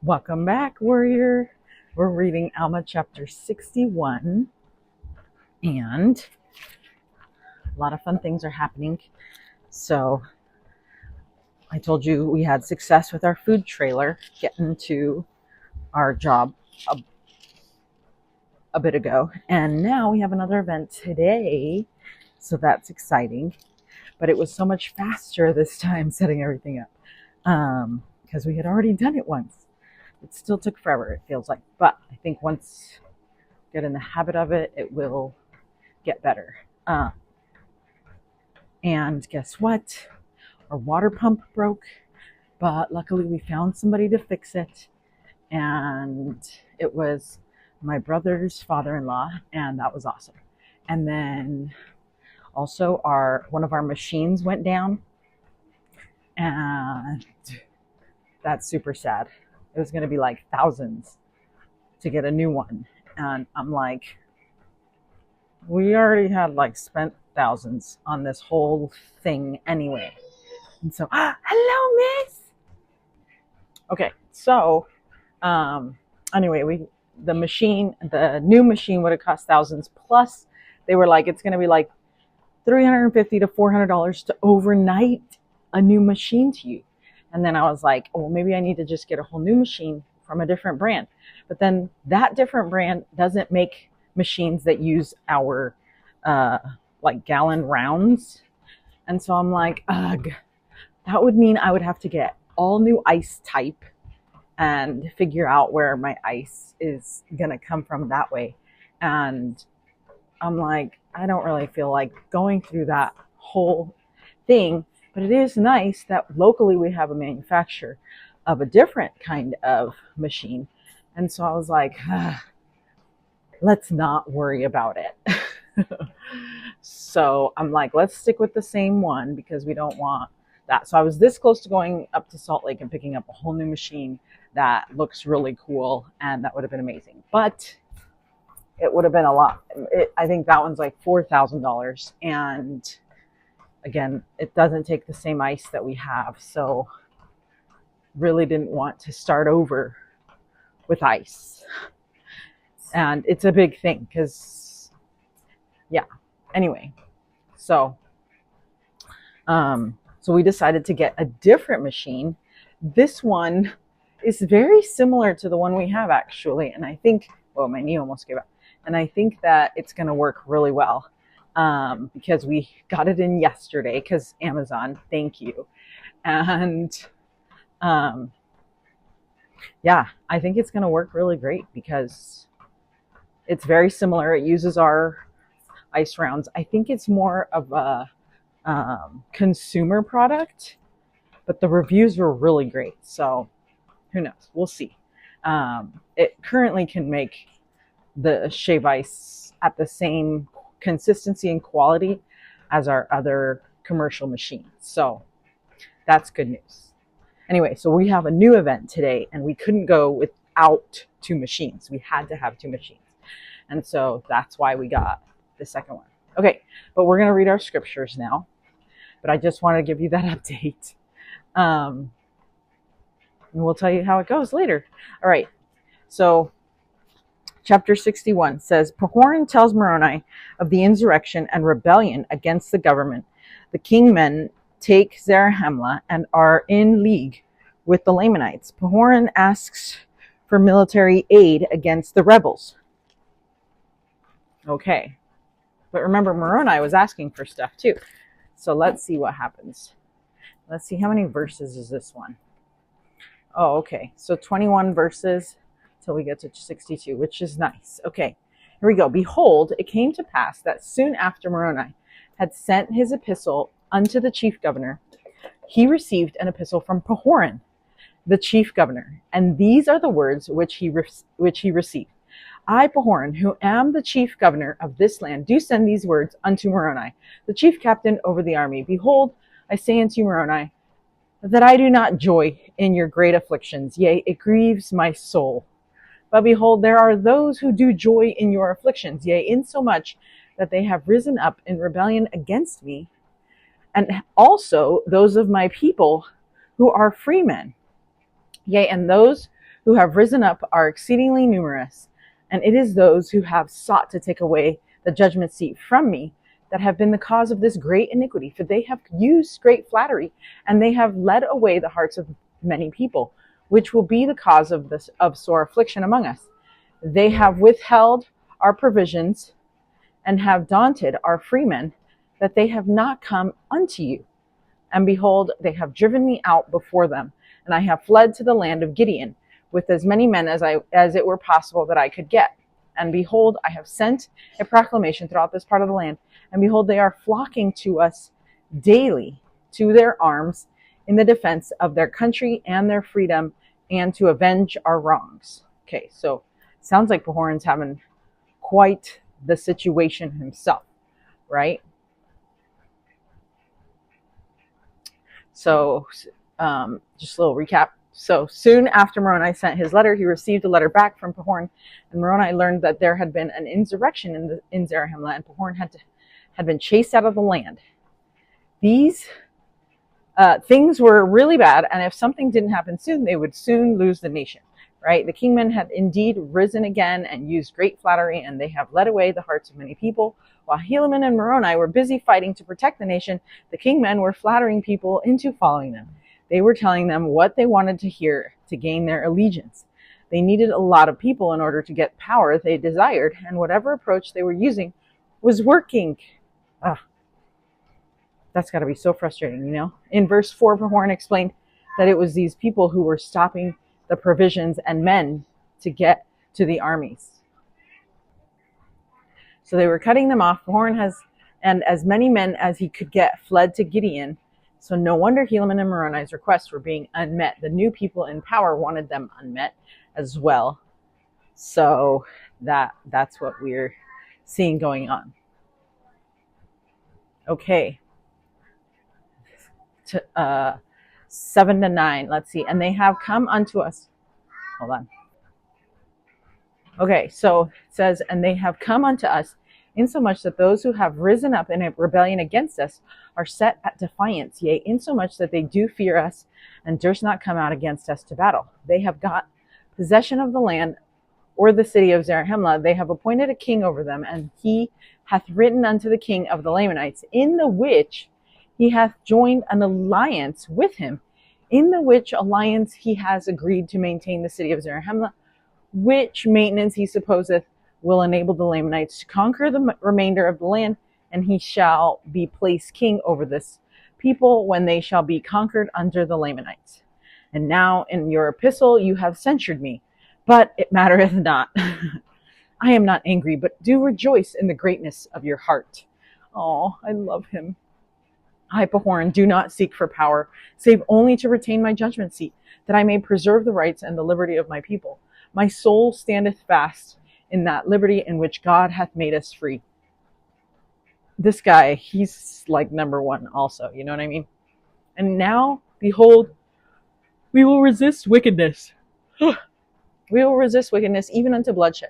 Welcome back, warrior. We're reading Alma chapter 61, and a lot of fun things are happening. So I told you we had success with our food trailer getting to our job a bit ago, and now we have another event today, so that's exciting. But it was so much faster this time setting everything up because we had already done it once. It still took forever, it feels like, but I think once you get in the habit of it, it will get better. And guess what? Our water pump broke, but luckily we found somebody to fix it, and it was my brother's father-in-law, and that was awesome. And then also one of our machines went down, and that's super sad. It was going to be like thousands to get a new one. And I'm like, we already had spent thousands on this whole thing anyway. And so, hello, miss. Okay, so anyway, the new machine would have cost thousands. Plus, they were like, it's going to be like $350 to $400 to overnight a new machine to you. And then I was like, oh, maybe I need to just get a whole new machine from a different brand. But then that different brand doesn't make machines that use our gallon rounds. And so I'm like, ugh, that would mean I would have to get all new ice type and figure out where my ice is going to come from that way. And I'm like, I don't really feel like going through that whole thing. But it is nice that locally we have a manufacturer of a different kind of machine. And so I was like, let's not worry about it. So I'm like, let's stick with the same one because we don't want that. So I was this close to going up to Salt Lake and picking up a whole new machine that looks really cool, and that would have been amazing. But it would have been a lot. I think that one's like $4,000, and again, it doesn't take the same ice that we have, so really didn't want to start over with ice. And it's a big thing because, yeah. Anyway, so we decided to get a different machine. This one is very similar to the one we have, actually. And I think, my knee almost gave up. And I think that it's going to work really well. Because we got it in yesterday because Amazon, thank you. And yeah, I think it's going to work really great because it's very similar. It uses our ice rounds. I think it's more of a consumer product, but the reviews were really great. So who knows? We'll see. It currently can make the shave ice at the same consistency and quality as our other commercial machines. So that's good news. Anyway, so we have a new event today, and we couldn't go without two machines. We had to have two machines. And so that's why we got the second one. Okay, but we're going to read our scriptures now. But I just want to give you that update. And we'll tell you how it goes later. All right, so Chapter 61 says, Pahoran tells Moroni of the insurrection and rebellion against the government. The kingmen take Zarahemla and are in league with the Lamanites. Pahoran asks for military aid against the rebels. Okay. But remember, Moroni was asking for stuff too. So let's see what happens. Let's see, how many verses is this one? Oh, okay. So 21 verses. Till we get to 62, which is nice. Okay, here we go. Behold, it came to pass that soon after Moroni had sent his epistle unto the chief governor, he received an epistle from Pahoran, the chief governor. And these are the words which he received. I, Pahoran, who am the chief governor of this land, do send these words unto Moroni, the chief captain over the army. Behold, I say unto you, Moroni, that I do not joy in your great afflictions. Yea, it grieves my soul. But behold, there are those who do joy in your afflictions, yea, insomuch that they have risen up in rebellion against me, and also those of my people who are freemen, yea, and those who have risen up are exceedingly numerous, and it is those who have sought to take away the judgment seat from me that have been the cause of this great iniquity, for they have used great flattery, and they have led away the hearts of many people, which will be the cause of sore affliction among us. They have withheld our provisions, and have daunted our freemen, that they have not come unto you. And behold, they have driven me out before them, and I have fled to the land of Gideon, with as many men as it were possible that I could get. And behold, I have sent a proclamation throughout this part of the land, and behold, they are flocking to us daily to their arms in the defense of their country and their freedom, and to avenge our wrongs. Okay, so sounds like Pahoran's having quite the situation himself, right? So just a little recap. So soon after Moroni sent his letter, he received a letter back from Pahoran, and Moroni learned that there had been an insurrection in Zarahemla, and Pahoran had been chased out of the land. These things were really bad, and if something didn't happen soon, they would soon lose the nation, right? The kingmen had indeed risen again and used great flattery, and they have led away the hearts of many people. While Helaman and Moroni were busy fighting to protect the nation, the kingmen were flattering people into following them. They were telling them what they wanted to hear to gain their allegiance. They needed a lot of people in order to get power they desired, and whatever approach they were using was working. That's got to be so frustrating, you know? In verse 4, Pahoran explained that it was these people who were stopping the provisions and men to get to the armies. So they were cutting them off. Pahoran and as many men as he could get fled to Gideon. So no wonder Helaman and Moroni's requests were being unmet. The new people in power wanted them unmet as well. So that's what we're seeing going on. Okay. 7 to 9. Let's see. And they have come unto us. Hold on. Okay, so it says, and they have come unto us, insomuch that those who have risen up in a rebellion against us are set at defiance, yea, insomuch that they do fear us, and durst not come out against us to battle. They have got possession of the land, or the city of Zarahemla. They have appointed a king over them, and he hath written unto the king of the Lamanites, in the which he hath joined an alliance with him, in the which alliance he has agreed to maintain the city of Zarahemla, which maintenance he supposeth will enable the Lamanites to conquer the remainder of the land, and he shall be placed king over this people when they shall be conquered under the Lamanites. And now in your epistle you have censured me, but it mattereth not. I am not angry, but do rejoice in the greatness of your heart. Oh, I love him. I, Pahoran, do not seek for power, save only to retain my judgment seat, that I may preserve the rights and the liberty of my people. My soul standeth fast in that liberty in which God hath made us free. This guy, he's like number one also, you know what I mean? And now, behold, we will resist wickedness. We will resist wickedness even unto bloodshed.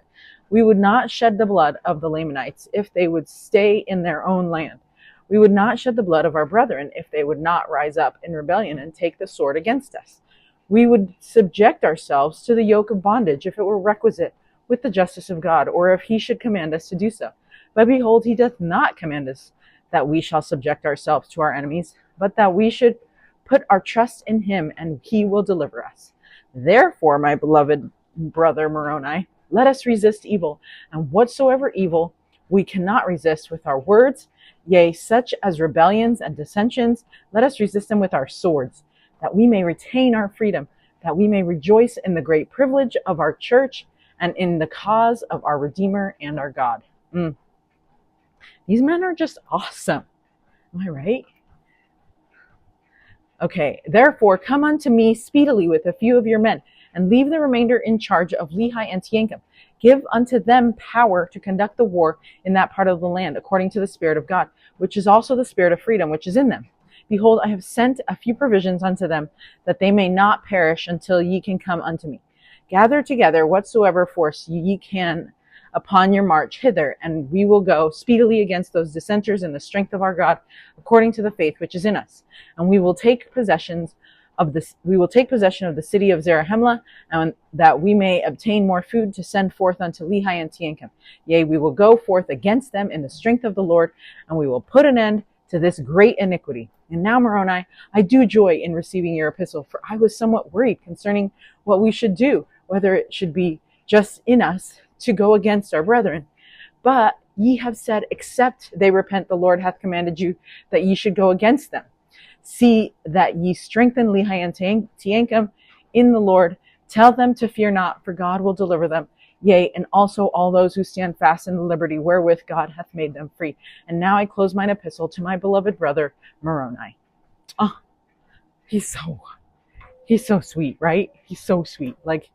We would not shed the blood of the Lamanites if they would stay in their own land. We would not shed the blood of our brethren if they would not rise up in rebellion and take the sword against us. We would subject ourselves to the yoke of bondage if it were requisite with the justice of God, or if he should command us to do so. But behold, he doth not command us that we shall subject ourselves to our enemies, but that we should put our trust in him, and he will deliver us. Therefore, my beloved brother Moroni, let us resist evil, and whatsoever evil we cannot resist with our words, yea, such as rebellions and dissensions, let us resist them with our swords, that we may retain our freedom, that we may rejoice in the great privilege of our church and in the cause of our Redeemer and our God. These men are just awesome. Am I right? Okay, therefore come unto me speedily with a few of your men, and leave the remainder in charge of Lehi and Teancum. Give unto them power to conduct the war in that part of the land, according to the Spirit of God, which is also the Spirit of freedom which is in them. Behold, I have sent a few provisions unto them, that they may not perish until ye can come unto me. Gather together whatsoever force ye can upon your march hither, and we will go speedily against those dissenters in the strength of our God, according to the faith which is in us. And we will take possessions we will take possession of the city of Zarahemla, and that we may obtain more food to send forth unto Lehi and Teancum. Yea, we will go forth against them in the strength of the Lord, and we will put an end to this great iniquity. And now, Moroni, I do joy in receiving your epistle, for I was somewhat worried concerning what we should do, whether it should be just in us to go against our brethren. But ye have said, except they repent, the Lord hath commanded you that ye should go against them. See that ye strengthen Lehi and Teancum in the Lord. Tell them to fear not, for God will deliver them. Yea, and also all those who stand fast in the liberty wherewith God hath made them free. And now I close mine epistle to my beloved brother Moroni. Oh, he's so sweet, right? He's so sweet. Like,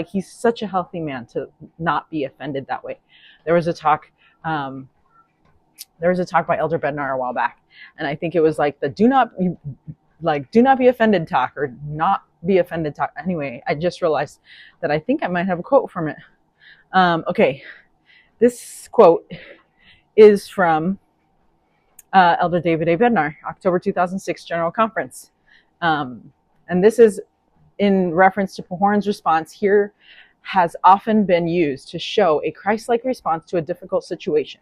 he's such a healthy man to not be offended that way. There was a talk by Elder Bednar a while back, and I think it was like the do not be offended talk, or not be offended talk. Anyway, I just realized that I think I might have a quote from it. Okay, this quote is from Elder David A. Bednar, October 2006 General Conference. And this is in reference to Pahoran's response here has often been used to show a Christ-like response to a difficult situation.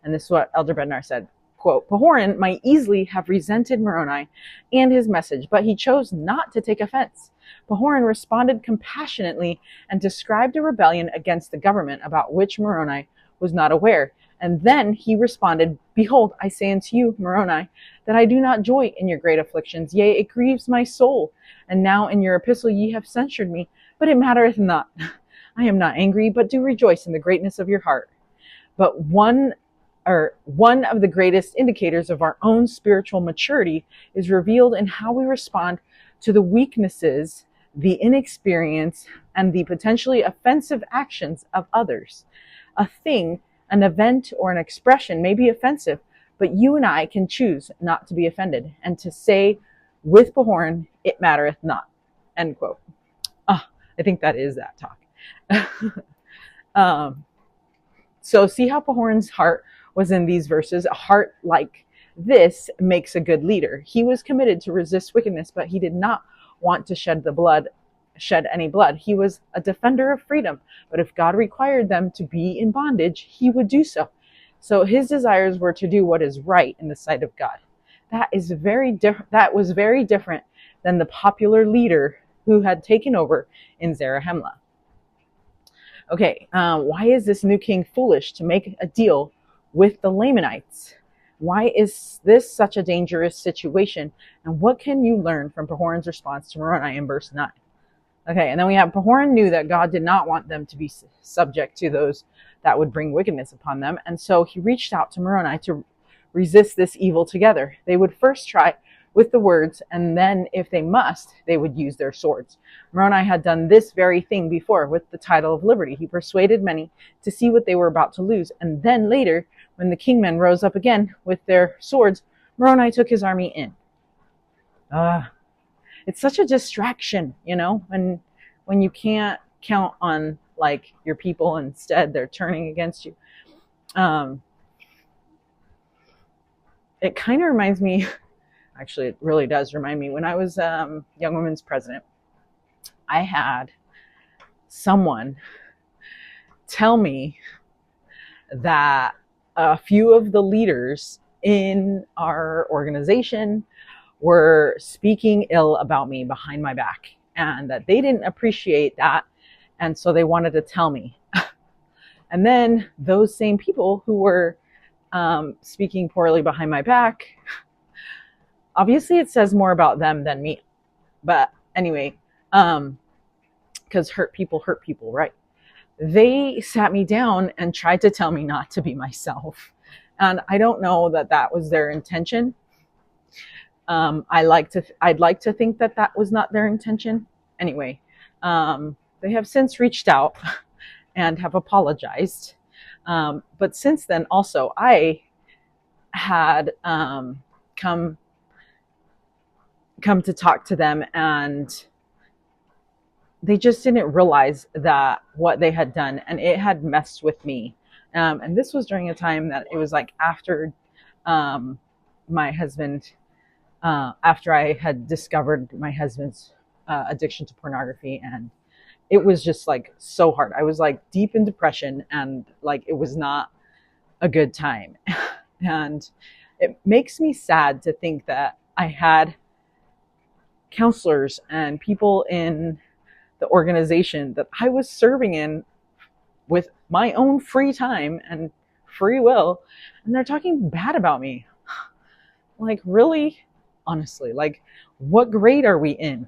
And this is what Elder Bednar said, quote, Pahoran might easily have resented Moroni and his message, but he chose not to take offense. Pahoran responded compassionately and described a rebellion against the government about which Moroni was not aware. And then he responded, Behold, I say unto you, Moroni, that I do not joy in your great afflictions. Yea, it grieves my soul. And now in your epistle ye have censured me, but it mattereth not. I am not angry, but do rejoice in the greatness of your heart. But one of the greatest indicators of our own spiritual maturity is revealed in how we respond to the weaknesses, the inexperience, and the potentially offensive actions of others. A thing, an event, or an expression may be offensive, but you and I can choose not to be offended and to say with Pahoran, it mattereth not. End quote. I think that is that talk. So see how Pahoran's heart was in these verses. A heart like this makes a good leader. He was committed to resist wickedness, but he did not want to shed any blood. He was a defender of freedom, but if God required them to be in bondage, he would do so. So his desires were to do what is right in the sight of God. That was very different than the popular leader who had taken over in Zarahemla. Okay, why is this new king foolish to make a deal with the Lamanites? Why is this such a dangerous situation? And what can you learn from Pahoran's response to Moroni in verse 9? Okay, and then we have Pahoran knew that God did not want them to be subject to those that would bring wickedness upon them. And so he reached out to Moroni to resist this evil together. They would first try with the words, and then if they must, they would use their swords. Moroni had done this very thing before with the title of liberty. He persuaded many to see what they were about to lose. And then later, when the kingmen rose up again with their swords, Moroni took his army in. It's such a distraction, when you can't count on like your people, instead they're turning against you. It kind of reminds me, actually it really does remind me, when I was Young Women's president, I had someone tell me that a few of the leaders in our organization were speaking ill about me behind my back, and that they didn't appreciate that, and so they wanted to tell me. And then those same people who were speaking poorly behind my back, obviously it says more about them than me, but anyway, because hurt people, right? They sat me down and tried to tell me not to be myself, and I don't know that that was their intention. I'd like to think that that was not their intention. Anyway, they have since reached out and have apologized. But since then, also, I had come to talk to them, and they just didn't realize that what they had done, and it had messed with me. And this was during a time that it was like after my husband after I had discovered my husband's addiction to pornography, and it was just like so hard. I was like deep in depression, and like it was not a good time. And it makes me sad to think that I had counselors and people in the organization that I was serving in with my own free time and free will, and they're talking bad about me. Like, really? Honestly, like, what grade are we in?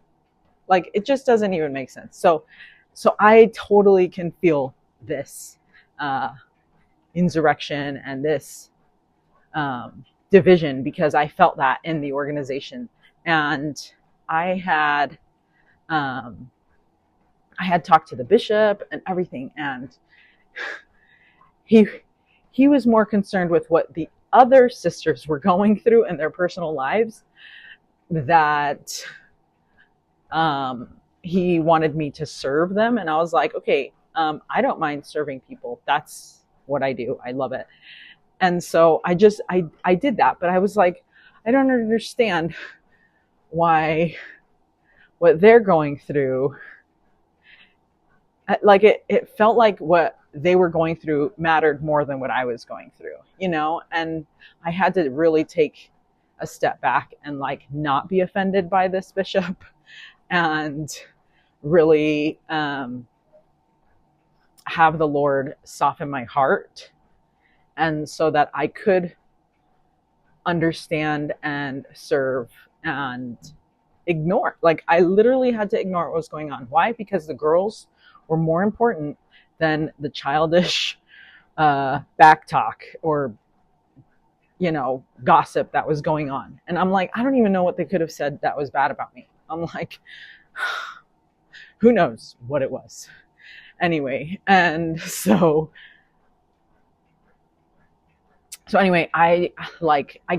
Like, it just doesn't even make sense. So I totally can feel this insurrection and this division, because I felt that in the organization. And I had talked to the bishop and everything, and he was more concerned with what the other sisters were going through in their personal lives, that he wanted me to serve them. And I was like, okay, I don't mind serving people. That's what I do. I love it. And so I did that. But I was like, I don't understand why what they're going through, like it felt like what they were going through mattered more than what I was going through, you know? And I had to really take a step back and like not be offended by this bishop, and really have the Lord soften my heart, and so that I could understand and serve and ignore. Like, I literally had to ignore what was going on. Why? Because the girls were more important than the childish back talk or, you know, gossip that was going on. And I'm like, I don't even know what they could have said that was bad about me. I'm like, who knows what it was. Anyway, and so anyway, I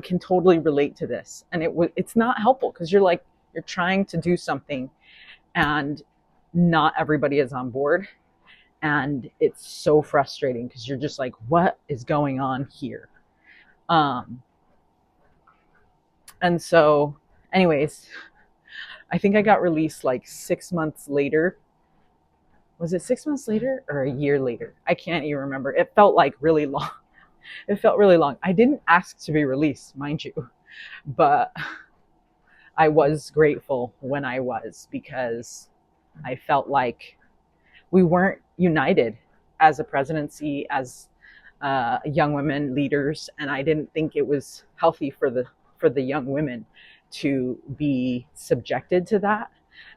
can totally relate to this. And it's not helpful, because you're trying to do something and not everybody is on board. And it's so frustrating, because you're just like, what is going on here? And so anyways, I think I got released like 6 months later. Was it 6 months later or a year later? I can't even remember. It felt like really long. It felt really long. I didn't ask to be released, mind you, but I was grateful when I was, because I felt like we weren't united as a presidency, as young women leaders, and I didn't think it was healthy for the young women to be subjected to that,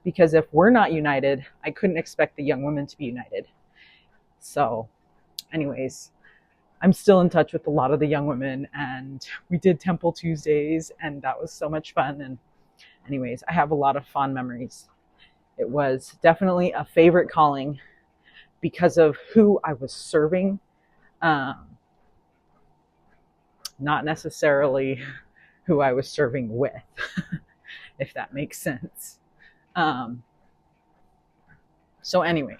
because if we're not united, I couldn't expect the young women to be united. So anyways, I'm still in touch with a lot of the young women, and we did Temple Tuesdays, and that was so much fun. And anyways, I have a lot of fond memories. It was definitely a favorite calling because of who I was serving, not necessarily who I was serving with, if that makes sense. So anyway,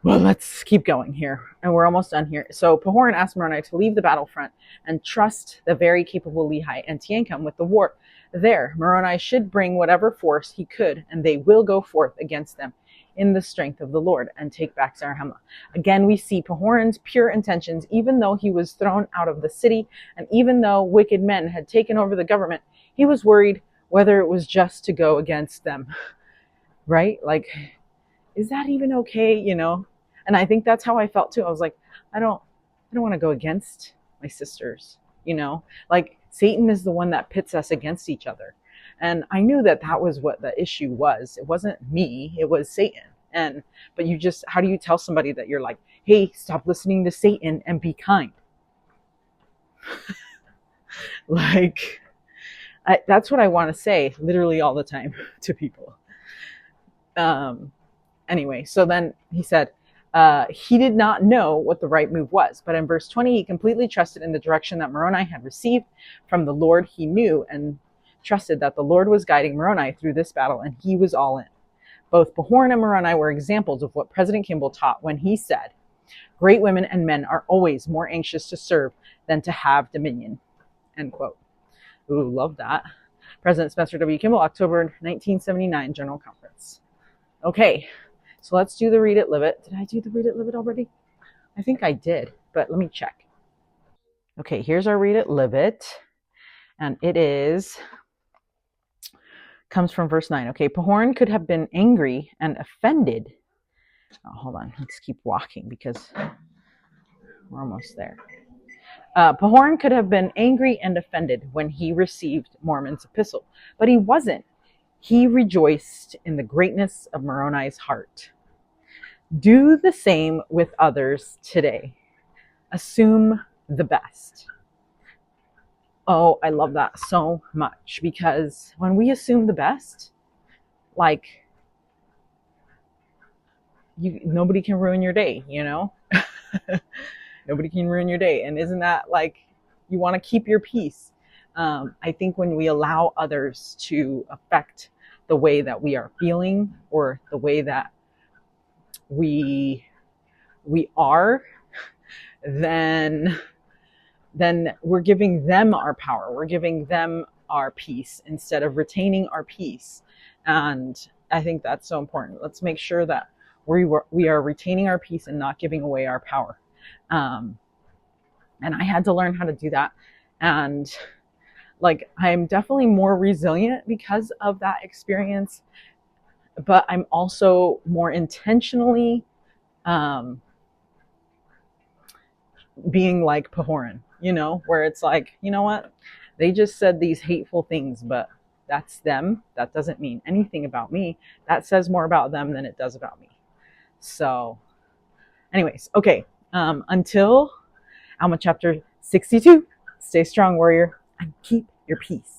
well, let's keep going here, and we're almost done here. So Pahoran asked Moroni to leave the battlefront and trust the very capable Lehi and Teancum with the war there. Moroni should bring whatever force he could, and they will go forth against them in the strength of the Lord and take back Zarahemla. Again, we see Pahoran's pure intentions, even though he was thrown out of the city, and even though wicked men had taken over the government, he was worried whether it was just to go against them, right? Like, is that even okay, you know? And I think that's how I felt too. I was like, I don't want to go against my sisters, you know? Like, Satan is the one that pits us against each other. And I knew that was what the issue was. It wasn't me, it was Satan. But how do you tell somebody that you're like, hey, stop listening to Satan and be kind? Like, that's what I want to say literally all the time to people. Anyway, so then he said, he did not know what the right move was. But in verse 20, he completely trusted in the direction that Moroni had received from the Lord. He knew and trusted that the Lord was guiding Moroni through this battle, and he was all in. Both Pahoran and Moroni were examples of what President Kimball taught when he said, great women and men are always more anxious to serve than to have dominion, end quote. Ooh, love that. President Spencer W. Kimball, October 1979 General Conference. Okay, so let's do the read it, live it. Did I do the read it, live it already? I think I did, but let me check. Okay, here's our read it, live it. And it comes from verse 9. Okay, Pahoran could have been angry and offended. Oh, hold on, let's keep walking because we're almost there. Pahoran could have been angry and offended when he received Mormon's epistle, but he wasn't. He rejoiced in the greatness of Moroni's heart. Do the same with others today. Assume the best. Oh, I love that so much, because when we assume the best, like, nobody can ruin your day, you know? Nobody can ruin your day. And isn't that like, you want to keep your peace? I think when we allow others to affect the way that we are feeling or the way that we are, then we're giving them our power. We're giving them our peace instead of retaining our peace. And I think that's so important. Let's make sure that we are retaining our peace and not giving away our power. And I had to learn how to do that. And like, I'm definitely more resilient because of that experience, but I'm also more intentionally being like Pahoran, you know, where it's like, you know what? They just said these hateful things, but that's them. That doesn't mean anything about me. That says more about them than it does about me. So anyways, okay. Until Alma chapter 62, stay strong, warrior, and keep your peace.